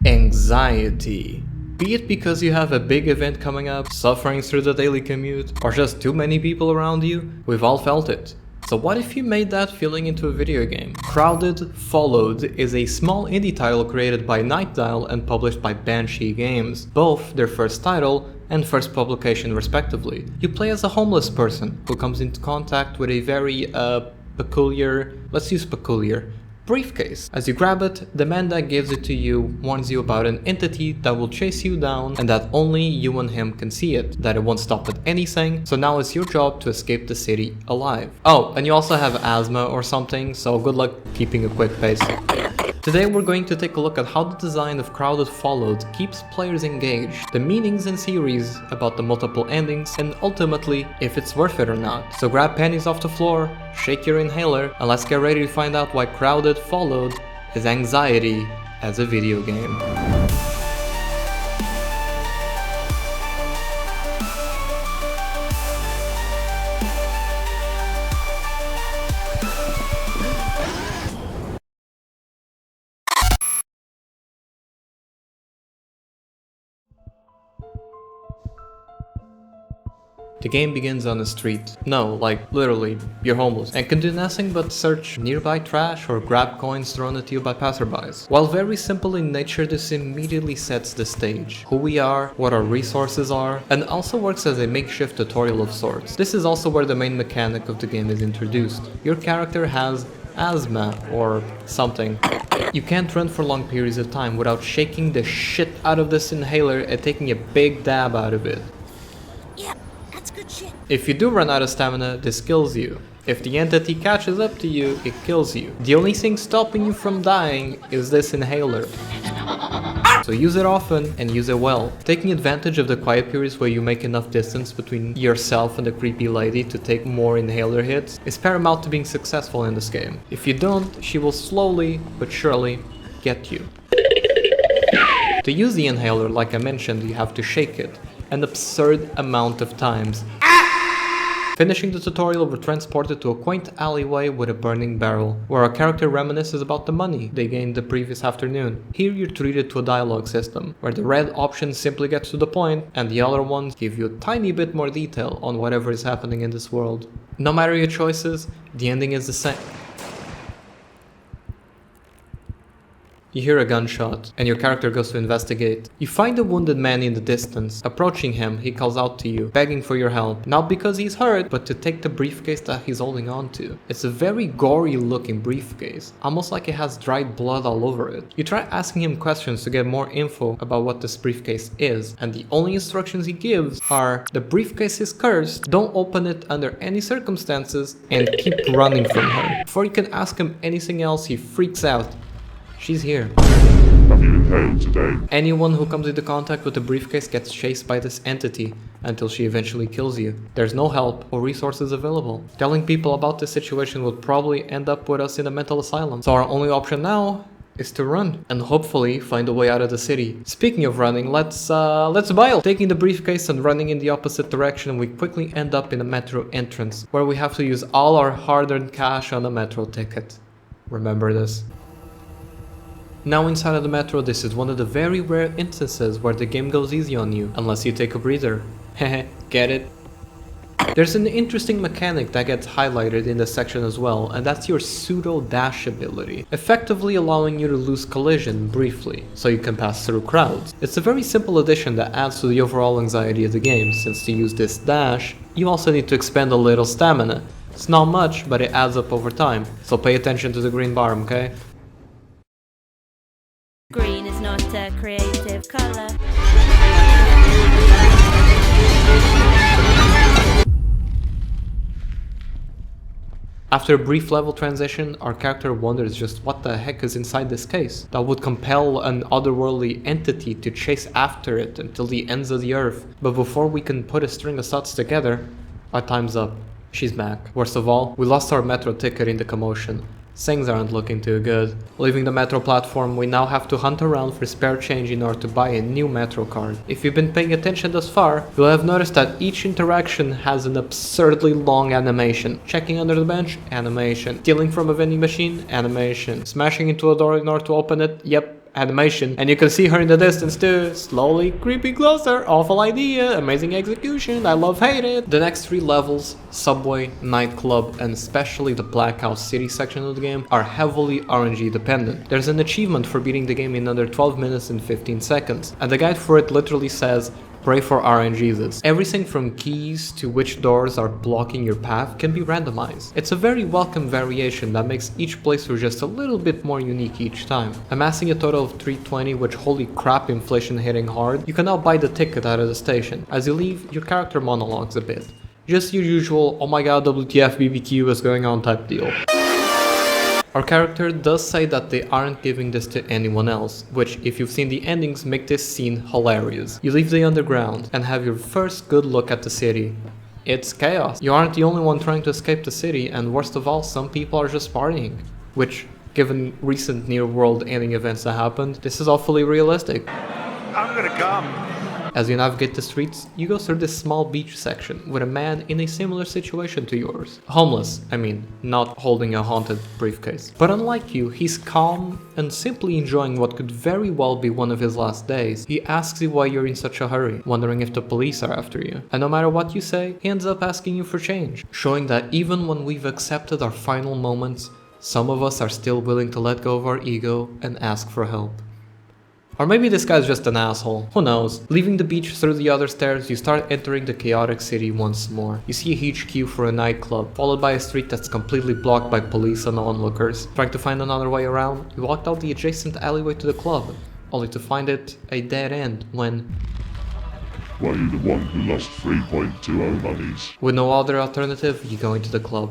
Anxiety. Be it because you have a big event coming up, suffering through the daily commute, or just too many people around you, we've all felt it. So what if you made that feeling into a video game? Crowded Followed is a small indie title created by Night Dial and published by Banshee Games, both their first title and first publication respectively. You play as a homeless person who comes into contact with a very peculiar briefcase. As you grab it, the man that gives it to you warns you about an entity that will chase you down and that only you and him can see it, that it won't stop at anything, so now it's your job to escape the city alive. Oh, and you also have asthma or something, so good luck keeping a quick pace. Today we're going to take a look at how the design of Crowded Followed keeps players engaged, the meanings and theories about the multiple endings, and ultimately, if it's worth it or not. So grab panties off the floor, shake your inhaler, and let's get ready to find out why Crowded Followed is anxiety as a video game. The game begins on a street. No, like literally, you're homeless and can do nothing but search nearby trash or grab coins thrown at you by passerbys. While very simple in nature, this immediately sets the stage. Who we are, what our resources are, and also works as a makeshift tutorial of sorts. This is also where the main mechanic of the game is introduced. Your character has asthma or something. You can't run for long periods of time without shaking the shit out of this inhaler and taking a big dab out of it. Good shit. If you do run out of stamina, this kills you. If the entity catches up to you, it kills you. The only thing stopping you from dying is this inhaler. So use it often and use it well. Taking advantage of the quiet periods where you make enough distance between yourself and the creepy lady to take more inhaler hits is paramount to being successful in this game. If you don't, she will slowly but surely get you. To use the inhaler, like I mentioned, you have to shake it an absurd amount of times. Finishing the tutorial, we're transported to a quaint alleyway with a burning barrel, where our character reminisces about the money they gained the previous afternoon. Here you're treated to a dialogue system, where the red option simply gets to the point, and the other ones give you a tiny bit more detail on whatever is happening in this world. No matter your choices, the ending is the same. You hear a gunshot, and your character goes to investigate. You find a wounded man in the distance. Approaching him, he calls out to you, begging for your help. Not because he's hurt, but to take the briefcase that he's holding on to. It's a very gory looking briefcase, almost like it has dried blood all over it. You try asking him questions to get more info about what this briefcase is, and the only instructions he gives are, the briefcase is cursed, don't open it under any circumstances, and keep running from her. Before you can ask him anything else, he freaks out. She's here. Have you been paid today? Anyone who comes into contact with the briefcase gets chased by this entity until she eventually kills you. There's no help or resources available. Telling people about this situation would probably end up with us in a mental asylum. So our only option now is to run and hopefully find a way out of the city. Speaking of running, let's bail. Taking the briefcase and running in the opposite direction, we quickly end up in a metro entrance where we have to use all our hard-earned cash on a metro ticket. Remember this. Now inside of the metro, this is one of the very rare instances where the game goes easy on you, unless you take a breather. Hehe, get it? There's an interesting mechanic that gets highlighted in this section as well, and that's your pseudo dash ability, effectively allowing you to lose collision briefly, so you can pass through crowds. It's a very simple addition that adds to the overall anxiety of the game, since to use this dash, you also need to expend a little stamina. It's not much, but it adds up over time, so pay attention to the green bar, okay? Green is not a creative color. After a brief level transition, our character wonders just what the heck is inside this case that would compel an otherworldly entity to chase after it until the ends of the earth. But before we can put a string of thoughts together, our time's up. She's back. Worst of all, we lost our metro ticket in the commotion. Things aren't looking too good. Leaving the metro platform, we now have to hunt around for spare change in order to buy a new metro card. If you've been paying attention thus far, you'll have noticed that each interaction has an absurdly long animation. Checking under the bench, animation. Stealing from a vending machine, animation. Smashing into a door in order to open it, yep, animation, and you can see her in the distance too, slowly creeping closer. Awful idea, amazing execution, I love hate it. The next 3 levels, subway, nightclub, and especially the Black House City section of the game, are heavily RNG dependent. There's an achievement for beating the game in under 12 minutes and 15 seconds, and the guide for it literally says, pray for RNG this. Everything from keys to which doors are blocking your path can be randomized. It's a very welcome variation that makes each playthrough just a little bit more unique each time. Amassing a total of 320, which holy crap, inflation hitting hard, you can now buy the ticket out of the station. As you leave, your character monologues a bit. Just your usual, oh my god, WTF BBQ is going on type deal. Our character does say that they aren't giving this to anyone else, which, if you've seen the endings, make this scene hilarious. You leave the underground and have your first good look at the city. It's chaos. You aren't the only one trying to escape the city, and worst of all, some people are just partying. Which, given recent near-world ending events that happened, this is awfully realistic. I'm gonna come. As you navigate the streets, you go through this small beach section with a man in a similar situation to yours. Homeless, I mean, not holding a haunted briefcase. But unlike you, he's calm and simply enjoying what could very well be one of his last days. He asks you why you're in such a hurry, wondering if the police are after you. And no matter what you say, he ends up asking you for change, showing that even when we've accepted our final moments, some of us are still willing to let go of our ego and ask for help. Or maybe this guy's just an asshole, who knows. Leaving the beach through the other stairs, you start entering the chaotic city once more. You see a huge queue for a nightclub, followed by a street that's completely blocked by police and onlookers. Trying to find another way around, you walk out the adjacent alleyway to the club, only to find it a dead end when... Were you the one who lost 3.20 monies? With no other alternative, you go into the club.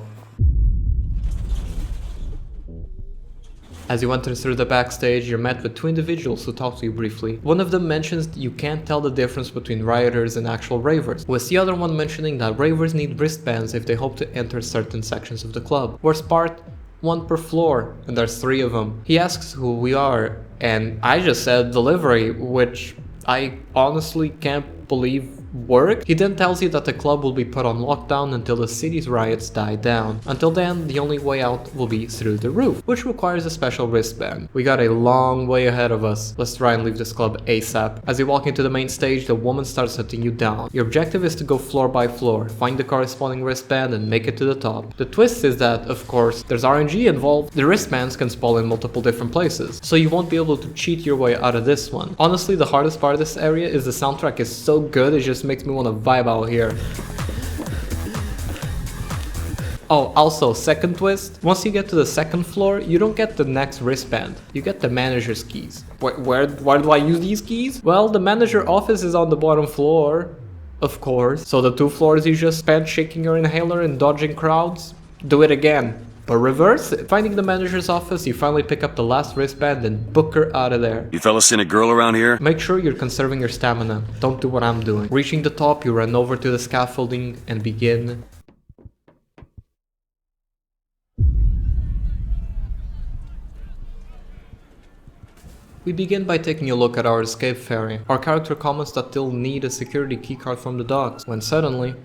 As you enter through the backstage, you're met with 2 individuals who talk to you briefly. One of them mentions you can't tell the difference between rioters and actual ravers, with the other one mentioning that ravers need wristbands if they hope to enter certain sections of the club. Worst part, 1 per floor, and there's 3 of them. He asks who we are, and I just said delivery, which I honestly can't believe worked. He then tells you that the club will be put on lockdown until the city's riots die down. Until then, the only way out will be through the roof, which requires a special wristband. We got a long way ahead of us. Let's try and leave this club ASAP. As you walk into the main stage, the woman starts hunting you down. Your objective is to go floor by floor, find the corresponding wristband and make it to the top. The twist is that, of course, there's RNG involved. The wristbands can spawn in multiple different places, so you won't be able to cheat your way out of this one. Honestly, the hardest part of this area is the soundtrack is so good, it just makes me want to vibe out here. Oh, also, second twist. Once you get to the second floor, you don't get the next wristband. You get the manager's keys. Where do I use these keys? Well, the manager office is on the bottom floor, of course. So the 2 floors you just spent shaking your inhaler and dodging crowds, do it again. But reverse it. Finding the manager's office, you finally pick up the last wristband and book her out of there. You fellas seen a girl around here? Make sure you're conserving your stamina. Don't do what I'm doing. Reaching the top, you run over to the scaffolding and begin. We begin by taking a look at our escape ferry. Our character comments that they'll need a security keycard from the docks, when suddenly...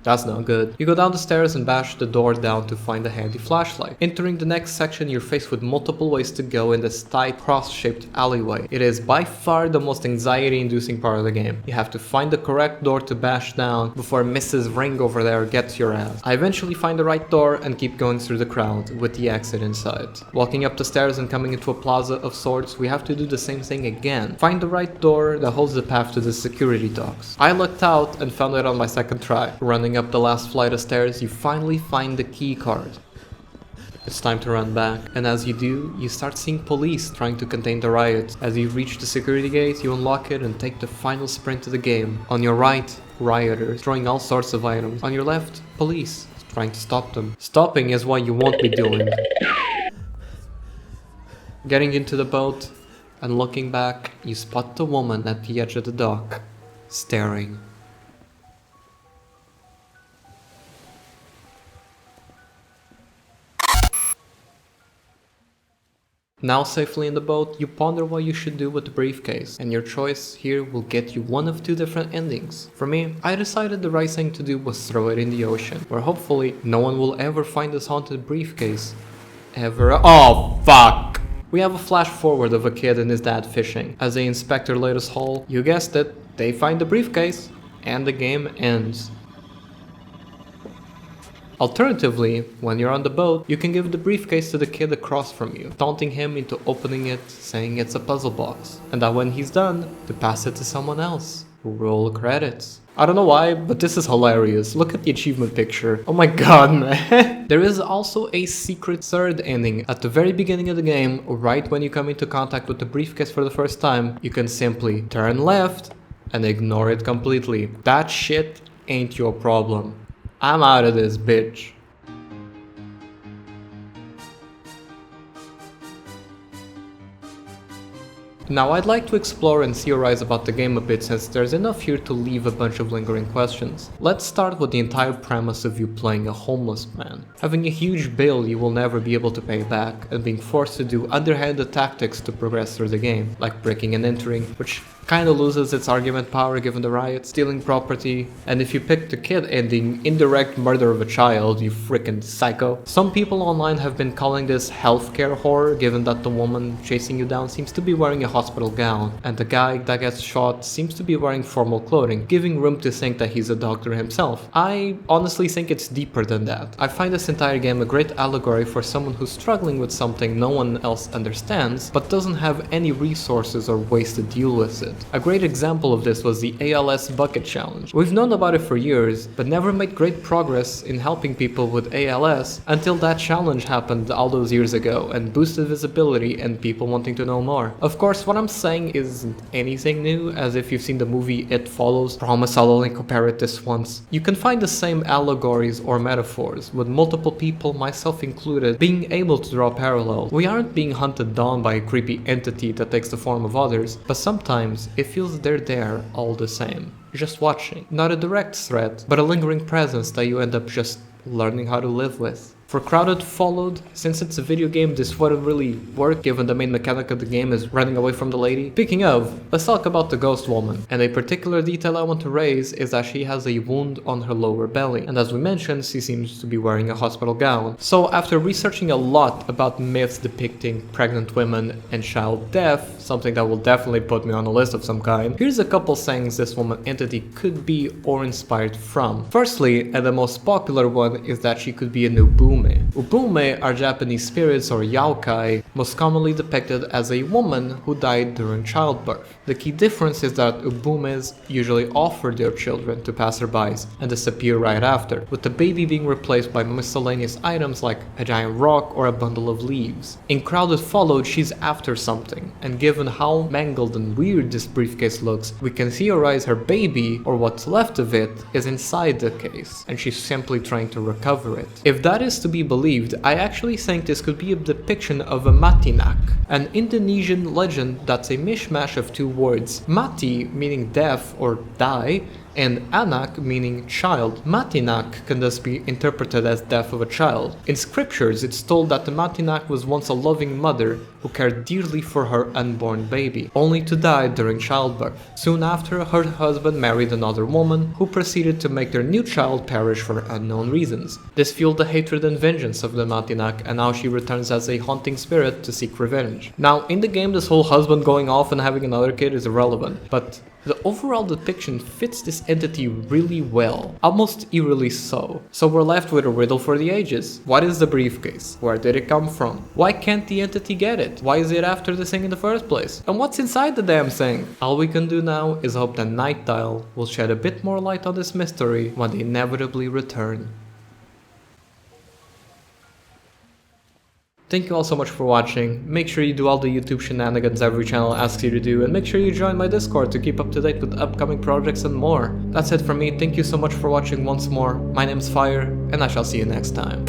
That's not good. You go down the stairs and bash the door down to find a handy flashlight. Entering the next section, you're faced with multiple ways to go in this tight cross-shaped alleyway. It is by far the most anxiety-inducing part of the game. You have to find the correct door to bash down before Mrs. Ring over there gets your ass. I eventually find the right door and keep going through the crowd with the exit inside. Walking up the stairs and coming into a plaza of sorts, we have to do the same thing again. Find the right door that holds the path to the security docks. I lucked out and found it on my second try. Running up the last flight of stairs, you finally find the key card. It's time to run back, and as you do, you start seeing police trying to contain the riots. As you reach the security gate, you unlock it and take the final sprint to the game. On your right, rioters throwing all sorts of items. On your left, police trying to stop them. Stopping is what you won't be doing. Getting into the boat and looking back, you spot the woman at the edge of the dock, staring. Now safely in the boat, you ponder what you should do with the briefcase, and your choice here will get you one of 2 different endings. For me, I decided the right thing to do was throw it in the ocean, where hopefully no one will ever find this haunted briefcase. Ever. Oh, fuck! We have a flash forward of a kid and his dad fishing. As they inspect their latest haul, you guessed it, they find the briefcase, and the game ends. Alternatively, when you're on the boat, you can give the briefcase to the kid across from you, taunting him into opening it, saying it's a puzzle box, and that when he's done, to pass it to someone else. Roll credits. I don't know why, but this is hilarious. Look at the achievement picture. Oh my god, man. There is also a secret third ending. At the very beginning of the game, right when you come into contact with the briefcase for the first time, you can simply turn left and ignore it completely. That shit ain't your problem. I'm out of this bitch. Now I'd like to explore and theorize about the game a bit since there's enough here to leave a bunch of lingering questions. Let's start with the entire premise of you playing a homeless man, having a huge bill you will never be able to pay back, and being forced to do underhanded tactics to progress through the game, like breaking and entering, which kinda loses its argument power given the riots, stealing property, and if you pick the kid ending, indirect murder of a child, you frickin' psycho. Some people online have been calling this healthcare horror, given that the woman chasing you down seems to be wearing a hospital gown, and the guy that gets shot seems to be wearing formal clothing, giving room to think that he's a doctor himself. I honestly think it's deeper than that. I find this entire game a great allegory for someone who's struggling with something no one else understands, but doesn't have any resources or ways to deal with it. A great example of this was the ALS bucket challenge. We've known about it for years, but never made great progress in helping people with ALS until that challenge happened all those years ago and boosted visibility and people wanting to know more. Of course, what I'm saying isn't anything new, as if you've seen the movie It Follows. Promise I'll only compare it this once. You can find the same allegories or metaphors, with multiple people, myself included, being able to draw parallels. We aren't being hunted down by a creepy entity that takes the form of others, but sometimes it feels they're there all the same, just watching. Not a direct threat, but a lingering presence that you end up just learning how to live with. For Crowded Followed, since it's a video game, this wouldn't really work given the main mechanic of the game is running away from the lady. Speaking of, let's talk about the ghost woman. And a particular detail I want to raise is that she has a wound on her lower belly. And as we mentioned, she seems to be wearing a hospital gown. So after researching a lot about myths depicting pregnant women and child death, something that will definitely put me on a list of some kind, here's a couple things this woman entity could be or inspired from. Firstly, and the most popular one, is that she could be a Ubume. Ubume are Japanese spirits or yokai, most commonly depicted as a woman who died during childbirth. The key difference is that Ubumes usually offer their children to passerbys and disappear right after, with the baby being replaced by miscellaneous items like a giant rock or a bundle of leaves. In Crowded Followed, she's after something, and given how mangled and weird this briefcase looks, we can theorize her baby, or what's left of it, is inside the case, and she's simply trying to recover it. If that is to be believed, I actually think this could be a depiction of a matinak, an Indonesian legend that's a mishmash of two words, mati meaning death or die, and anak meaning child. Matinak can thus be interpreted as death of a child. In scriptures, it's told that the Matinak was once a loving mother who cared dearly for her unborn baby, only to die during childbirth. Soon after, her husband married another woman, who proceeded to make their new child perish for unknown reasons. This fueled the hatred and vengeance of the Matinak, and now she returns as a haunting spirit to seek revenge. Now, in the game, this whole husband going off and having another kid is irrelevant, but the overall depiction fits this entity really well, almost eerily so. So we're left with a riddle for the ages. What is the briefcase? Where did it come from? Why can't the entity get it? Why is it after the thing in the first place? And what's inside the damn thing? All we can do now is hope that Night Dial will shed a bit more light on this mystery when they inevitably return. Thank you all so much for watching. Make sure you do all the YouTube shenanigans every channel asks you to do, and make sure you join my Discord to keep up to date with upcoming projects and more. That's it from me. Thank you so much for watching once more. My name's Fire, and I shall see you next time.